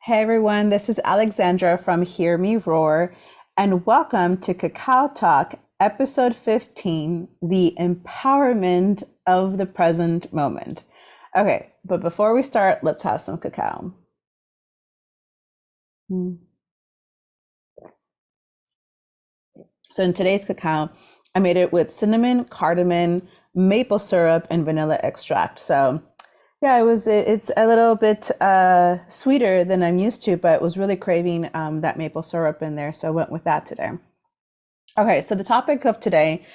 Hey everyone, this is Alexandra from Hear Me Roar, and welcome to Cacao Talk, episode 15, the empowerment of the present moment. Okay, but before we start, let's have some cacao. Mm. So in today's cacao, I made it with cinnamon, cardamom, maple syrup, and vanilla extract. So yeah, it's a little bit sweeter than I'm used to, but was really craving that maple syrup in there, so I went with that today. Okay, so the topic of today,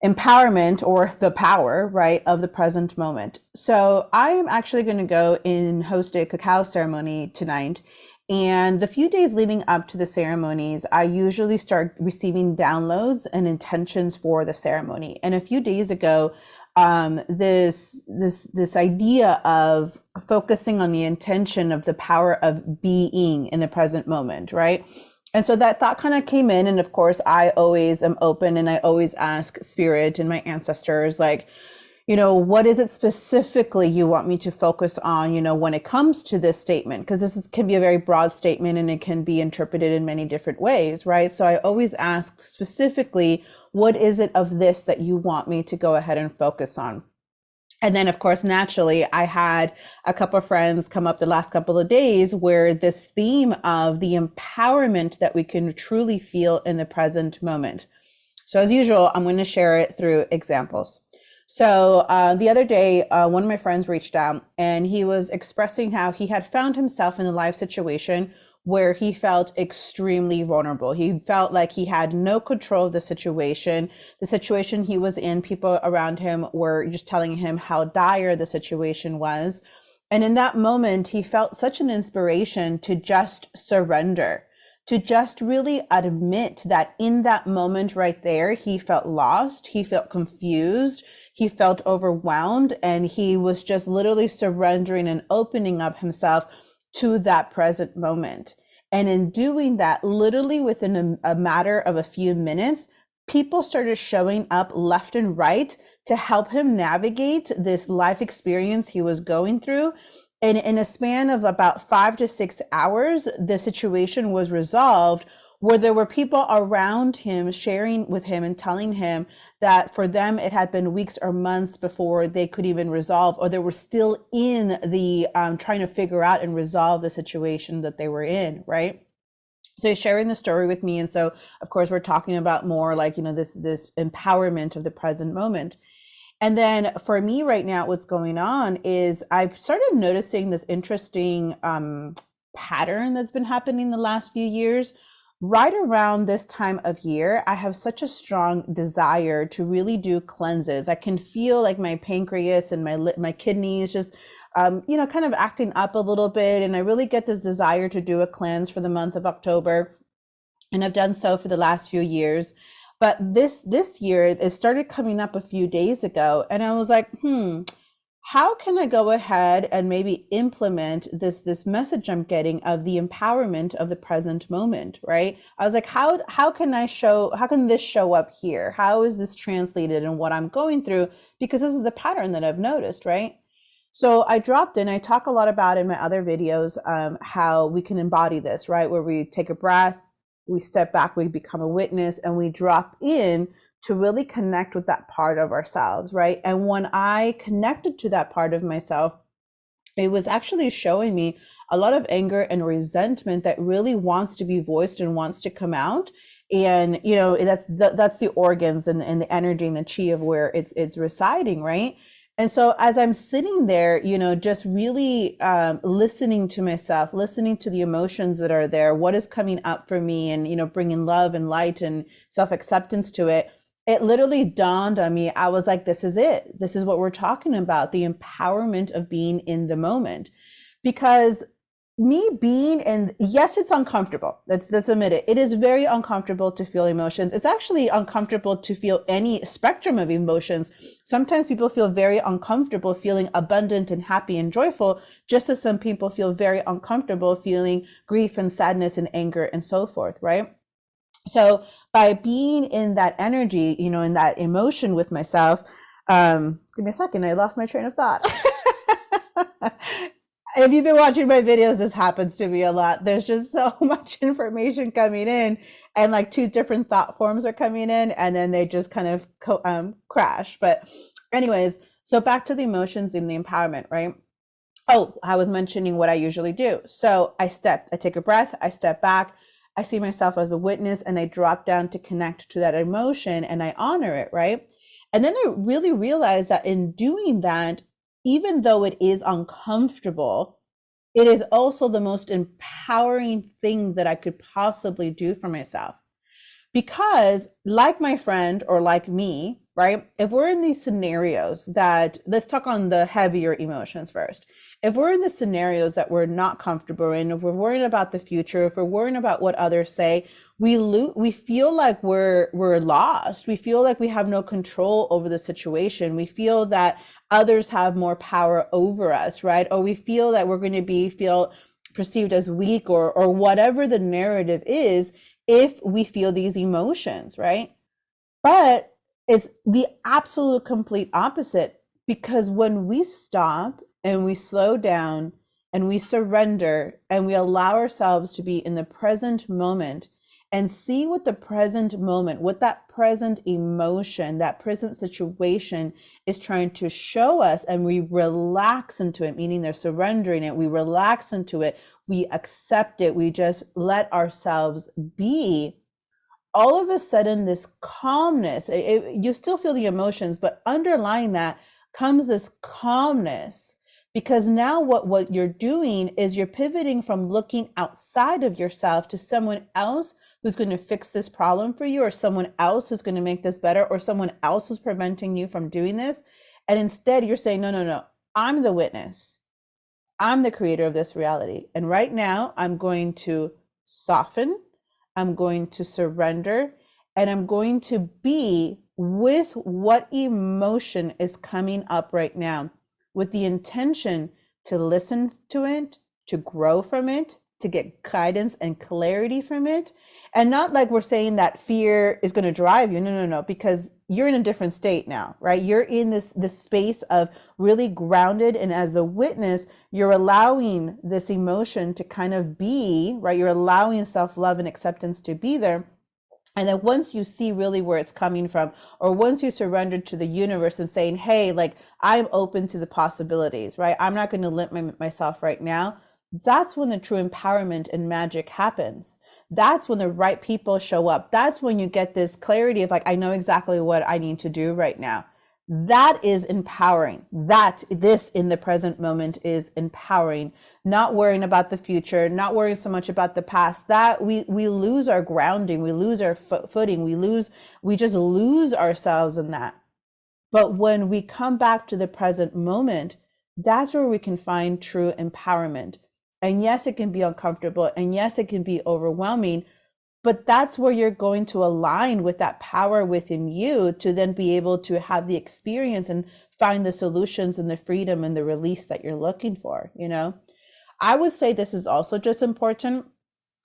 empowerment or the power, right, of the present moment. So I am actually going to go and host a cacao ceremony tonight. And the few days leading up to the ceremonies, I usually start receiving downloads and intentions for the ceremony. And a few days ago, this idea of focusing on the intention of the power of being in the present moment, right? And so that thought kind of came in. And of course, I always am open and I always ask spirit and my ancestors, like, what is it specifically you want me to focus on, when it comes to this statement? Because can be a very broad statement and it can be interpreted in many different ways, right? So I always ask specifically, what is it of this that you want me to go ahead and focus on? And then, of course, naturally, I had a couple of friends come up the last couple of days where this theme of the empowerment that we can truly feel in the present moment. So as usual, I'm going to share it through examples. So the other day, one of my friends reached out and he was expressing how he had found himself in a life situation where he felt extremely vulnerable. He felt like he had no control of the situation. The situation he was in, people around him were just telling him how dire the situation was. And in that moment, he felt such an inspiration to just surrender, to just really admit that in that moment right there, he felt lost, he felt confused, he felt overwhelmed, and he was just literally surrendering and opening up himself to that present moment. And in doing that, literally within a matter of a few minutes, people started showing up left and right to help him navigate this life experience he was going through. And in a span of about 5 to 6 hours, the situation was resolved, where there were people around him sharing with him and telling him that for them it had been weeks or months before they could even resolve, or they were still in the trying to figure out and resolve the situation that they were in, right? So he's sharing the story with me, and so of course we're talking about more like this empowerment of the present moment. And then for me right now, what's going on is I've started noticing this interesting pattern that's been happening the last few years. Right around this time of year, I have such a strong desire to really do cleanses. I can feel like my pancreas and my kidneys just, kind of acting up a little bit. And I really get this desire to do a cleanse for the month of October. And I've done so for the last few years. But this year, it started coming up a few days ago. And I was like, how can I go ahead and maybe implement this message I'm getting of the empowerment of the present moment, right? I was like, how can this show up here? How is this translated in what I'm going through? Because this is the pattern that I've noticed, right? So I dropped in, I talk a lot about in my other videos, how we can embody this, right? Where we take a breath, we step back, we become a witness, and we drop in to really connect with that part of ourselves, right? And when I connected to that part of myself, it was actually showing me a lot of anger and resentment that really wants to be voiced and wants to come out. And that's the organs and the energy and the chi of where it's residing, right? And so as I'm sitting there, just really listening to myself, listening to the emotions that are there, what is coming up for me, and bringing love and light and self-acceptance to it, it literally dawned on me. I was like, this is it. This is what we're talking about, the empowerment of being in the moment. Because me being in, yes, it's uncomfortable. Let's admit it. It is very uncomfortable to feel emotions. It's actually uncomfortable to feel any spectrum of emotions. Sometimes people feel very uncomfortable feeling abundant and happy and joyful, just as some people feel very uncomfortable feeling grief and sadness and anger and so forth, right? So by being in that energy, in that emotion with myself, give me a second, I lost my train of thought. If you've been watching my videos, this happens to me a lot. There's just so much information coming in, and like two different thought forms are coming in, and then they just kind of crash. But, anyways, so back to the emotions and the empowerment, right? Oh, I was mentioning what I usually do. So I take a breath, I step back, I see myself as a witness, and I drop down to connect to that emotion and I honor it, right? And then I really realized that in doing that, even though it is uncomfortable, it is also the most empowering thing that I could possibly do for myself. Because, like my friend or like me, right? If we're in these scenarios that, let's talk on the heavier emotions first. If we're in the scenarios that we're not comfortable in, if we're worried about the future, if we're worried about what others say, we feel like we're lost. We feel like we have no control over the situation. We feel that others have more power over us, right? Or we feel that we're going to feel perceived as weak, or whatever the narrative is, if we feel these emotions, right? But it's the absolute complete opposite, because when we stop and we slow down and we surrender and we allow ourselves to be in the present moment and see what the present moment, what that present emotion, that present situation is trying to show us, and we relax into it, meaning they're surrendering it, we relax into it, we accept it, we just let ourselves be, all of a sudden this calmness, you still feel the emotions, but underlying that comes this calmness, because now what you're doing is you're pivoting from looking outside of yourself to someone else who's going to fix this problem for you, or someone else who's going to make this better, or someone else who's preventing you from doing this. And instead you're saying, no, no, no, I'm the witness. I'm the creator of this reality. And right now I'm going to soften, I'm going to surrender, and I'm going to be with what emotion is coming up right now, with the intention to listen to it, to grow from it, to get guidance and clarity from it. And not like we're saying that fear is going to drive you. No, no, no, because you're in a different state now, right? You're in this space of really grounded. And as the witness, you're allowing this emotion to kind of be, right? You're allowing self-love and acceptance to be there. And then once you see really where it's coming from, or once you surrender to the universe and saying, hey, like, I'm open to the possibilities, right? I'm not going to limit myself right now. That's when the true empowerment and magic happens. That's when the right people show up. That's when you get this clarity of like, I know exactly what I need to do right now. That is empowering. This in the present moment is empowering. Not worrying about the future, not worrying so much about the past. That we lose our grounding, we lose our footing, we just lose ourselves in that. But when we come back to the present moment, that's where we can find true empowerment. And yes, it can be uncomfortable, and yes, it can be overwhelming, but that's where you're going to align with that power within you to then be able to have the experience and find the solutions and the freedom and the release that you're looking for, you know? I would say this is also just important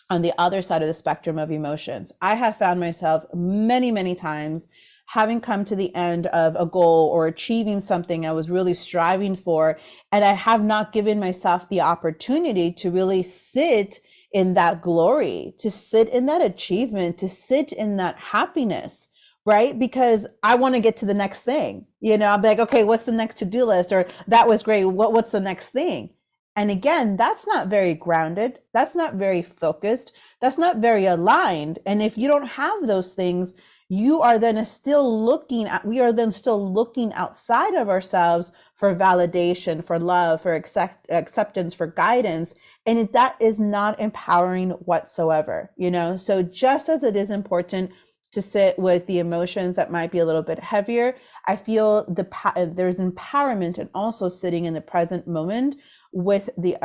on the other side of the spectrum of emotions. I have found myself many, many times having come to the end of a goal or achieving something I was really striving for, and I have not given myself the opportunity to really sit in that glory, to sit in that achievement, to sit in that happiness, right? Because I want to get to the next thing. You know, I'm like, okay, what's the next to-do list? Or that was great. What's the next thing? And again, that's not very grounded. That's not very focused. That's not very aligned. And if you don't have those things, we are then still looking outside of ourselves for validation, for love, for acceptance, for guidance. And that is not empowering whatsoever, you know? So just as it is important to sit with the emotions that might be a little bit heavier, I feel there's empowerment in also sitting in the present moment with the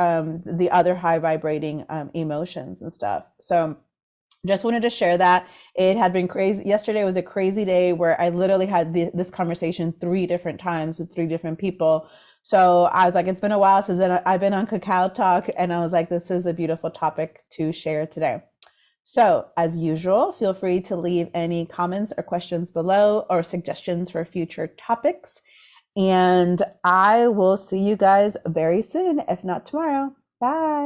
other high vibrating emotions and stuff. So just wanted to share that. It had been crazy. Yesterday was a crazy day where I literally had this conversation 3 different times with 3 different people. So I was like, it's been a while since I've been on Cacao Talk, and I was like, this is a beautiful topic to share today. So as usual, feel free to leave any comments or questions below, or suggestions for future topics. And I will see you guys very soon, if not tomorrow. Bye.